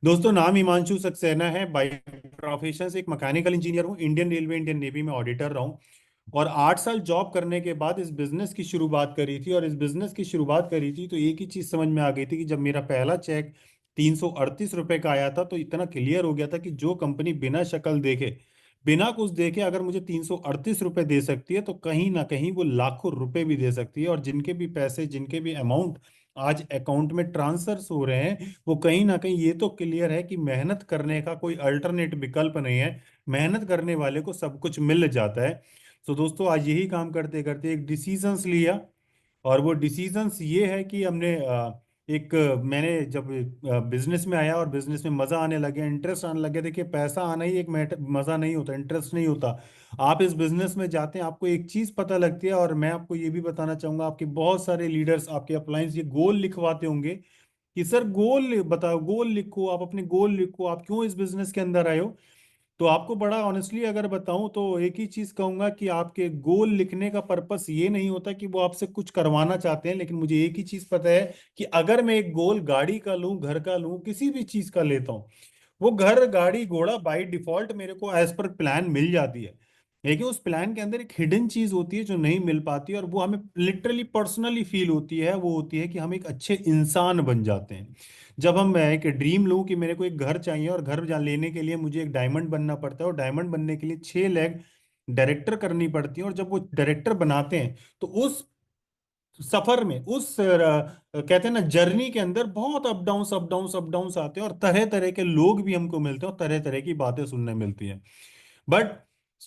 दोस्तों, नाम हिमांशु सक्सेना है। बाय प्रोफेशन से एक मैकेनिकल इंजीनियर हूँ। इंडियन रेलवे, इंडियन नेवी में ऑडिटर रहा हूँ। और 8 साल जॉब करने के बाद इस बिजनेस की शुरुआत करी थी। और इस बिजनेस की शुरुआत करी थी तो एक ही चीज समझ में आ गई थी कि जब मेरा पहला चेक 338 रुपए का आया था तो इतना क्लियर हो गया था कि जो कंपनी बिना शक्ल देखे, बिना कुछ देखे अगर मुझे 338 रुपए दे सकती है तो कहीं ना कहीं वो लाखों रुपए भी दे सकती है। और जिनके भी पैसे, जिनके भी अमाउंट आज अकाउंट में ट्रांसफर्स हो रहे हैं, वो कहीं ना कहीं ये तो क्लियर है कि मेहनत करने का कोई अल्टरनेट विकल्प नहीं है। मेहनत करने वाले को सब कुछ मिल जाता है। तो दोस्तों, आज यही काम करते करते एक डिसीजंस लिया। और वो डिसीजंस ये है कि हमने मैंने जब बिजनेस में आया और बिजनेस में मजा आने लगे, इंटरेस्ट आने लगे। देखिए, पैसा आना ही एक मजा नहीं होता, इंटरेस्ट नहीं होता। आप इस बिजनेस में जाते हैं, आपको एक चीज पता लगती है। और मैं आपको ये भी बताना चाहूंगा, आपके बहुत सारे लीडर्स, आपके अपलाइंस ये गोल लिखवाते होंगे कि सर गोल बताओ, गोल लिखो, आप अपने गोल लिखो, आप क्यों इस बिजनेस के अंदर आए हो। तो आपको बड़ा ऑनेस्टली अगर बताऊं तो एक ही चीज कहूंगा कि आपके गोल लिखने का पर्पस ये नहीं होता कि वो आपसे कुछ करवाना चाहते हैं। लेकिन मुझे एक ही चीज पता है कि अगर मैं एक गोल गाड़ी का लूं, घर का लूं, किसी भी चीज का लेता हूं, वो घर, गाड़ी, घोड़ा बाय डिफॉल्ट मेरे को एज पर प्लान मिल जाती है। लेकिन उस प्लान के अंदर एक हिडन चीज होती है जो नहीं मिल पाती, और वो हमें लिटरली पर्सनली फील होती है। वो होती है कि हम एक अच्छे इंसान बन जाते हैं। जब हम, मैं एक ड्रीम लूं कि मेरे को एक घर चाहिए और घर जा लेने के लिए मुझे एक डायमंड बनना पड़ता है, और डायमंड बनने के लिए 6 लेग डायरेक्टर करनी पड़ती है। और जब वो डायरेक्टर बनाते हैं तो उस सफर में, कहते हैं ना, जर्नी के अंदर बहुत up down, up down, up down आते हैं। और तरह तरह के लोग भी हमको मिलते हैं और तरह तरह की बातें सुनने मिलती हैं। बट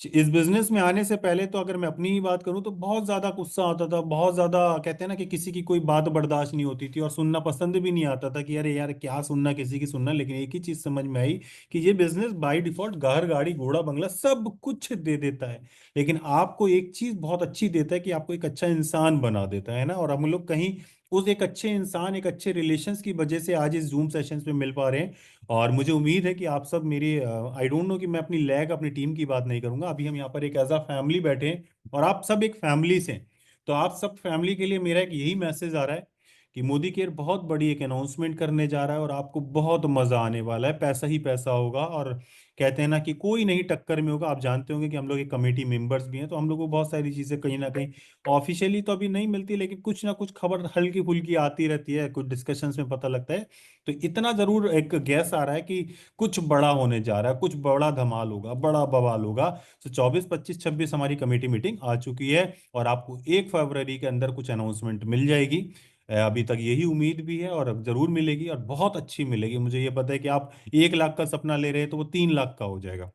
इस बिजनेस में आने से पहले तो अगर मैं अपनी ही बात करूं तो बहुत ज्यादा गुस्सा आता था, बहुत ज्यादा, कहते हैं ना कि किसी की कोई बात बर्दाश्त नहीं होती थी और सुनना पसंद भी नहीं आता था कि अरे यार क्या सुनना किसी की सुनना। लेकिन एक ही चीज समझ में आई कि ये बिजनेस बाय डिफॉल्ट घर, गाड़ी, घोड़ा, बंगला सब कुछ दे देता है। लेकिन आपको एक चीज बहुत अच्छी देता है कि आपको एक अच्छा इंसान बना देता है ना। और हम लोग कहीं उस एक अच्छे इंसान, एक अच्छे रिलेशंस की वजह से आज इस जूम सेशंस में मिल पा रहे हैं। और मुझे उम्मीद है कि आप सब मेरी, आई डोंट नो कि मैं अपनी लैग, अपनी टीम की बात नहीं करूंगा, अभी हम यहाँ पर एक एज अ फैमिली बैठे हैं और आप सब एक फैमिली से हैं। तो आप सब फैमिली के लिए मेरा एक यही मैसेज आ रहा है कि मोदी केयर बहुत बड़ी एक अनाउंसमेंट करने जा रहा है और आपको बहुत मजा आने वाला है। पैसा ही पैसा होगा। और कहते हैं ना कि कोई नहीं टक्कर में होगा। आप जानते होंगे कि हम लोग एक कमेटी मेंबर्स भी हैं, तो हम लोग को बहुत सारी चीजें कहीं ना कहीं ऑफिशियली तो अभी नहीं मिलती, लेकिन कुछ ना कुछ खबर हल्की फुल्की आती रहती है, कुछ डिस्कशंस में पता लगता है। तो इतना जरूर एक गैस आ रहा है कि कुछ बड़ा होने जा रहा है, कुछ बड़ा धमाल होगा, बड़ा बवाल होगा। तो 24, 25, 26 हमारी कमेटी मीटिंग आ चुकी है और आपको 1 फरवरी के अंदर कुछ अनाउंसमेंट मिल जाएगी। अभी तक यही उम्मीद भी है और अब जरूर मिलेगी और बहुत अच्छी मिलेगी। मुझे ये पता है कि आप 1 लाख का सपना ले रहे हैं तो वो 3 लाख का हो जाएगा।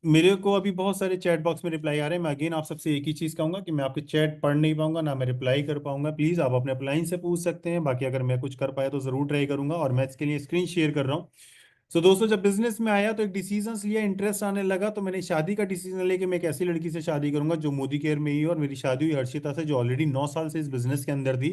मेरे को अभी बहुत सारे चैट बॉक्स में रिप्लाई आ रहे हैं। मैं अगेन आप सबसे एक ही चीज कहूंगा कि मैं आपके चैट पढ़ नहीं पाऊंगा, ना मैं रिप्लाई कर पाऊंगा। प्लीज आप अपने अपलाइन से पूछ सकते हैं, बाकी अगर मैं कुछ कर पाया तो जरूर ट्राई करूंगा। और मैं इसके लिए स्क्रीन शेयर कर रहा हूँ। सो दोस्तों, जब बिजनेस में आया तो एक डिसीजन लिया, इंटरेस्ट आने लगा, तो मैंने शादी का डिसीजन लेके मैं एक ऐसी लड़की से शादी करूंगा जो मोदी केयर में ही है। और मेरी शादी हुई हर्षिता से, जो ऑलरेडी 9 साल से इस बिजनेस के अंदर थी।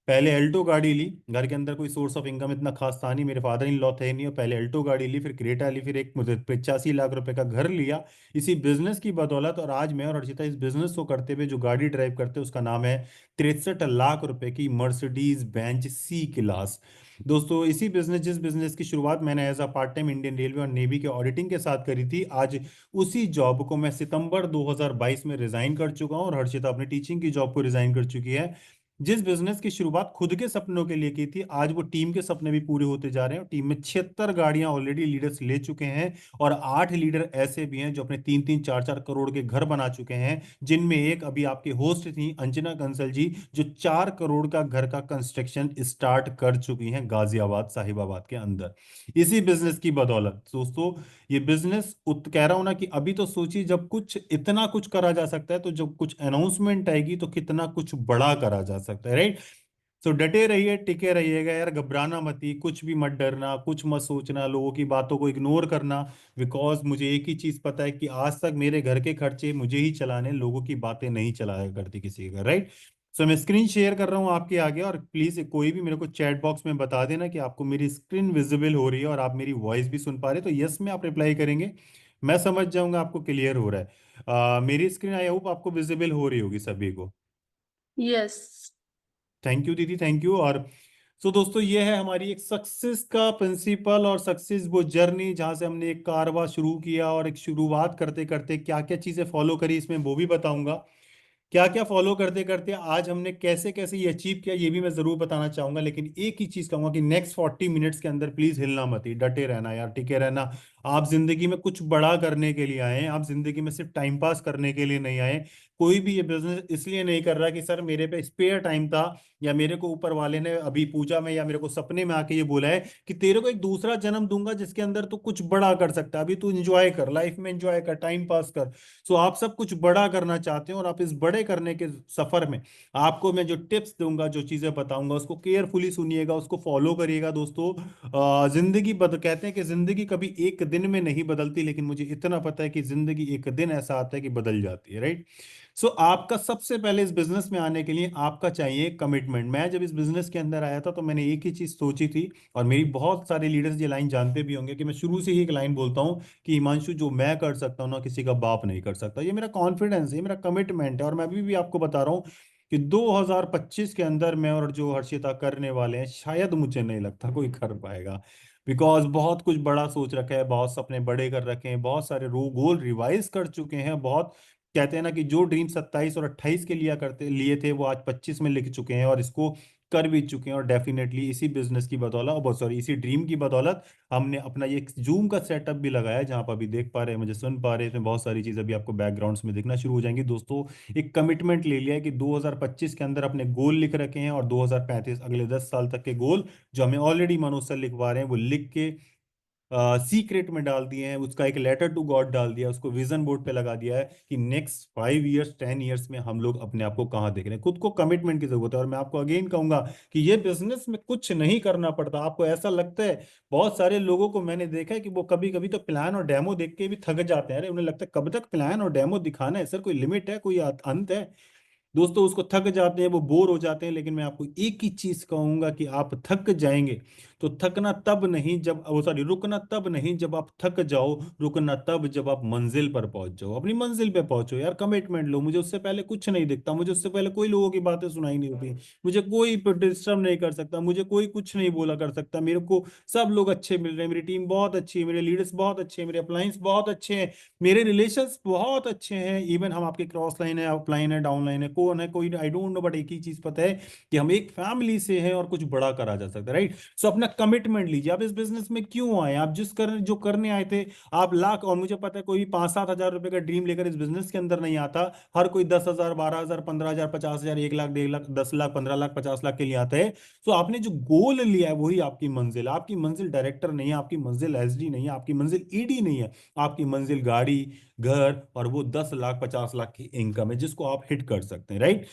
पहले अल्टो गाड़ी ली, घर के अंदर कोई सोर्स ऑफ इनकम इतना खास था नहीं, मेरे फादर इन लॉ थे नहीं, और पहले अल्टो गाड़ी ली, फिर क्रेटा ली, फिर एक मुझे 85 लाख रुपए का घर लिया इसी बिजनेस की बदौलत। और आज मैं और हर्षिता इस बिजनेस को करते हुए जो गाड़ी ड्राइव करते हैं उसका नाम है 63 लाख रुपए की मर्सिडीज बेंज सी क्लास। दोस्तों, इसी बिजनेस, जिस बिजनेस की शुरुआत मैंने as a part time Indian railway और नेवी के ऑडिटिंग के साथ करी थी, आज उसी जॉब को मैं सितंबर 2022 में रिजाइन कर चुका हूं और हर्षिता अपनी टीचिंग की जॉब को रिजाइन कर चुकी है। जिस बिजनेस की शुरुआत खुद के सपनों के लिए की थी, आज वो टीम के सपने भी पूरे होते जा रहे हैं। और टीम में 76 गाड़ियां ऑलरेडी लीडर्स ले चुके हैं और 8 लीडर ऐसे भी हैं जो अपने 3-3, 4-4 करोड़ के घर बना चुके हैं, जिनमें एक अभी आपके होस्ट थी अंजना कंसल जी, जो 4 करोड़ का घर का कंस्ट्रक्शन स्टार्ट कर चुकी हैं गाजियाबाद, साहिबाबाद के अंदर, इसी बिजनेस की बदौलत। दोस्तों, ये बिजनेस कह रहा हूं ना कि अभी तो सोचिए, जब कुछ इतना कुछ करा जा सकता है तो जब कुछ अनाउंसमेंट आएगी तो कितना कुछ बड़ा करा जा सकता है, राइट। सो डटे रहिए, टिके रहिएगा यार, घबराना मत ही, कुछ भी मत डरना, कुछ मत सोचना, लोगों की बातों को इग्नोर करना। बिकॉज मुझे एक ही चीज पता है कि आज तक मेरे घर के खर्चे मुझे ही चलाने, लोगों की बातें नहीं चलाया करती किसी का, राइट। सो मैं स्क्रीन शेयर कर रहा हूँ आपके आगे, और प्लीज कोई भी मेरे को चैट बॉक्स में बता देना कि आपको मेरी स्क्रीन विजिबल हो रही है और आप मेरी वॉइस भी सुन पा रहे हैं। तो यस में आप रिप्लाई करेंगे, मैं समझ जाऊंगा आपको क्लियर हो रहा है। मेरी स्क्रीन आई होप आपको विजिबल हो रही होगी सभी को। यस। थैंक यू दीदी, थैंक यू। और सो दोस्तों ये है हमारी एक सक्सेस का प्रिंसिपल और सक्सेस वो जर्नी, जहां से हमने एक कारवा शुरू किया और एक शुरुआत करते करते क्या क्या चीजें फॉलो करी इसमें वो भी बताऊंगा। क्या क्या फॉलो करते करते आज हमने कैसे कैसे ये अचीव किया ये भी मैं जरूर बताना चाहूंगा। लेकिन एक ही चीज कहूंगा कि नेक्स्ट 40 मिनट्स के अंदर प्लीज हिलना मत ही, डटे रहना यार, टिके रहना। आप जिंदगी में कुछ बड़ा करने के लिए आए हैं, आप जिंदगी में सिर्फ टाइम पास करने के लिए नहीं आए। कोई भी ये बिजनेस इसलिए नहीं कर रहा कि सर मेरे पे स्पेयर टाइम था, या मेरे को ऊपर वाले ने अभी पूजा में या मेरे को सपने में आके ये बोला है कि तेरे को एक दूसरा जन्म दूंगा जिसके अंदर तू कुछ बड़ा कर सकता है, अभी तू एंजॉय कर, लाइफ में एंजॉय कर, टाइम पास कर। सो आप सब कुछ बड़ा करना चाहते हैं, और आप इस बड़े करने के सफर में आपको मैं जो टिप्स दूंगा, जो चीजें बताऊंगा, उसको केयरफुली सुनिएगा, उसको फॉलो करिएगा दोस्तों। जिंदगी कहते हैं कि जिंदगी कभी एक दिन में नहीं बदलती, लेकिन मुझे इतना पता है कि जिंदगी एक दिन ऐसा आता है कि बदल जाती है, राइट। सो आपका सबसे पहले इस बिजनेस में आने के लिए आपका चाहिए कमिटमेंट। मैं जब इस बिजनेस के अंदर आया था तो मैंने एक ही चीज सोची थी, और मेरी बहुत सारे लीडर्स ये लाइन जानते भी होंगे कि मैं शुरू से ही एक लाइन बोलता हूँ कि हिमांशु, जो मैं कर सकता हूँ ना, किसी का बाप नहीं कर सकता। ये मेरा कॉन्फिडेंस है, मेरा कमिटमेंट है, और मैं अभी भी आपको बता रहा हूँ कि 2025 के अंदर मैं और जो हर्षिता करने वाले हैं, शायद मुझे नहीं लगता कोई कर पाएगा। बिकॉज बहुत कुछ बड़ा सोच रखा है, बहुत सपने बड़े कर रखे हैं, बहुत सारे रो गोल रिवाइज कर चुके हैं, बहुत कहते हैं ना कि जो ड्रीम 27 और 28 के लिए थे वो आज 25 में लिख चुके हैं, और इसको कर भी चुके हैं। और डेफिनेटली इसी बिजनेस की बदौलत, और बहुत सॉरी, इसी ड्रीम की बदौलत हमने अपना ये जूम का सेटअप भी लगाया, जहां पर अभी देख पा रहे हैं, मुझे सुन पा रहे हैं, इसमें बहुत सारी चीजें अभी आपको बैकग्राउंड्स में दिखना शुरू हो जाएंगी दोस्तों। एक कमिटमेंट ले लिया है कि 2025 के अंदर अपने गोल लिख रखे हैं, और 2035 अगले 10 साल तक के गोल जो हमें ऑलरेडी मनोज सर लिखवा रहे हैं वो लिख के सीक्रेट में डाल दिए हैं। उसका एक लेटर टू गॉड डाल दिया, उसको विजन बोर्ड पे लगा दिया है कि नेक्स्ट 5 इयर्स 10 इयर्स में हम लोग अपने आप को कहाँ देख रहे हैं। खुद को कमिटमेंट की जरूरत है। और मैं आपको अगेन कहूंगा कि ये बिजनेस में कुछ नहीं करना पड़ता। आपको ऐसा लगता है, बहुत सारे लोगों को मैंने देखा है कि वो कभी कभी तो प्लान और डेमो देख के भी थक जाते हैं। अरे उन्हें लगता है कब तक प्लान और डेमो दिखाना है सर, कोई लिमिट है, कोई अंत है? दोस्तों उसको थक जाते हैं, वो बोर हो जाते हैं। लेकिन मैं आपको एक ही चीज कहूंगा कि आप थक जाएंगे तो थकना तब नहीं जब, वो सॉरी, रुकना तब नहीं जब आप थक जाओ, रुकना तब जब आप मंजिल पर पहुंच जाओ। अपनी मंजिल पे पहुंचो यार, कमिटमेंट लो। मुझे उससे पहले कुछ नहीं दिखता, मुझे उससे पहले कोई लोगों की बातें सुनाई नहीं होती, मुझे कोई डिस्टर्ब नहीं कर सकता, मुझे कोई कुछ नहीं बोला कर सकता। मेरे को सब लोग अच्छे मिल रहे हैं, मेरी टीम बहुत अच्छी है, मेरे लीडर्स बहुत अच्छे हैं, मेरे अप्लायंस बहुत अच्छे हैं, मेरे रिलेशंस बहुत अच्छे हैं। इवन हम आपके क्रॉस लाइन है, अपलाइन है, डाउन लाइन है, कौन है कोई आई डोंट नो, बट एक ही चीज पता है कि हम एक फैमिली से हैं और कुछ बड़ा करा जा सकता है, राइट। सो अपना कमिटमेंट लीजिए। आप इस बिजनेस में क्यों आए, आप जो करने आए थे, आप लाख, और मुझे पता है कोई भी 5-7 हजार रुपए का ड्रीम लेकर इस बिजनेस के अंदर नहीं आता। हर कोई 10,000, 12,000, 15,000, 50,000, 1 लाख, 1.5 लाख, 10 लाख, 15 लाख, 50 लाख के लिए आता है। तो आपने जो गोल लिया है वही आपकी मंजिल। आपकी मंजिल डायरेक्टर नहीं है, आपकी मंजिल एसडी नहीं है, आपकी मंजिल ईडी नहीं है। आपकी मंजिल गाड़ी, घर, और वो 10 लाख, 50 लाख की इनकम है जिसको आप हिट कर सकते हैं, राइट।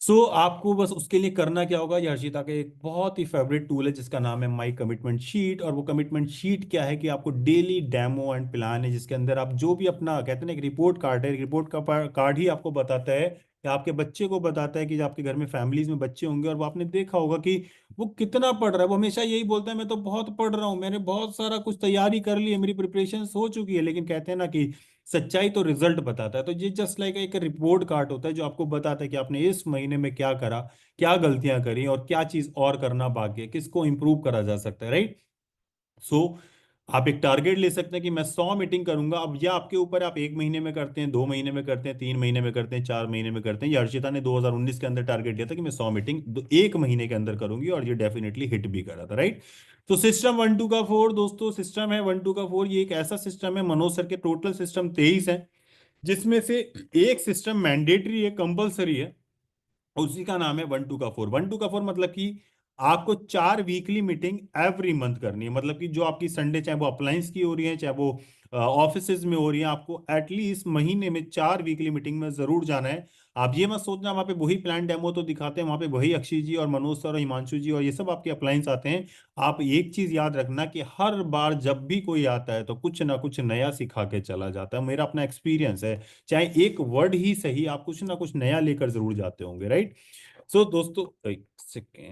सो आपको बस उसके लिए करना क्या होगा, ये हर्षिता का एक बहुत ही फेवरेट टूल है जिसका नाम है माई कमिटमेंट शीट। और वो कमिटमेंट शीट क्या है कि आपको डेली डेमो एंड प्लान है, जिसके अंदर आप जो भी अपना कहते हैं ना, एक रिपोर्ट कार्ड है, रिपोर्ट का कार्ड ही आपको बताता है या आपके बच्चे को बताता है कि आपके घर में फैमिलीज में बच्चे होंगे और वो आपने देखा होगा कि वो कितना पढ़ रहा है। वो हमेशा यही बोलता है, मैं तो बहुत पढ़ रहा हूँ, मैंने बहुत सारा कुछ तैयारी कर ली है, मेरी प्रिपरेशन हो चुकी है। लेकिन कहते हैं ना कि सच्चाई तो रिजल्ट बताता है। तो ये जस्ट लाइक एक रिपोर्ट कार्ड होता है जो आपको बताता है कि आपने इस महीने में क्या करा, क्या गलतियां करी, और क्या चीज और करना बाकी है, किसको इंप्रूव करा जा सकता है, राइट। सो आप एक टारगेट ले सकते हैं कि मैं 100 मीटिंग करूंगा। अब यह आपके ऊपर है, आप 1 महीने में करते हैं, 2 महीने में करते हैं, 3 महीने में करते हैं, 4 महीने में करते हैं। ये हर्षिता ने 2019 के अंदर टारगेट दिया था कि मैं 100 मीटिंग 1 महीने के अंदर करूंगी, और ये डेफिनेटली हिट भी करा था, राइट। तो सिस्टम 1 2 का 4 दोस्तों, सिस्टम है 1 2 का 4। ये एक ऐसा सिस्टम है, मनोज सर के टोटल सिस्टम 23 है, जिसमें से एक सिस्टम मैंडेटरी है, कंपलसरी है, उसी का नाम है 1 2 का 4। 1 2 का 4 मतलब कि आपको 4 वीकली मीटिंग एवरी मंथ करनी है। मतलब कि जो आपकी संडे, चाहे वो अप्लायंस की हो रही है, चाहे वो ऑफिसेज में हो रही है, आपको एटलीस्ट महीने में 4 वीकली मीटिंग में जरूर जाना है। आप ये मत सोचना वहां पे वही प्लान डेमो तो दिखाते हैं, वहां पे वही अक्षय जी और मनोज सर और हिमांशु जी और ये सब आपके अप्लायंस आते हैं। आप एक चीज याद रखना कि हर बार जब भी कोई आता है तो कुछ ना कुछ नया सिखा के चला जाता है। मेरा अपना एक्सपीरियंस है, चाहे एक वर्ड ही सही, आप कुछ ना कुछ नया लेकर जरूर जाते होंगे, राइट। सो दोस्तों, एक सेकेंड।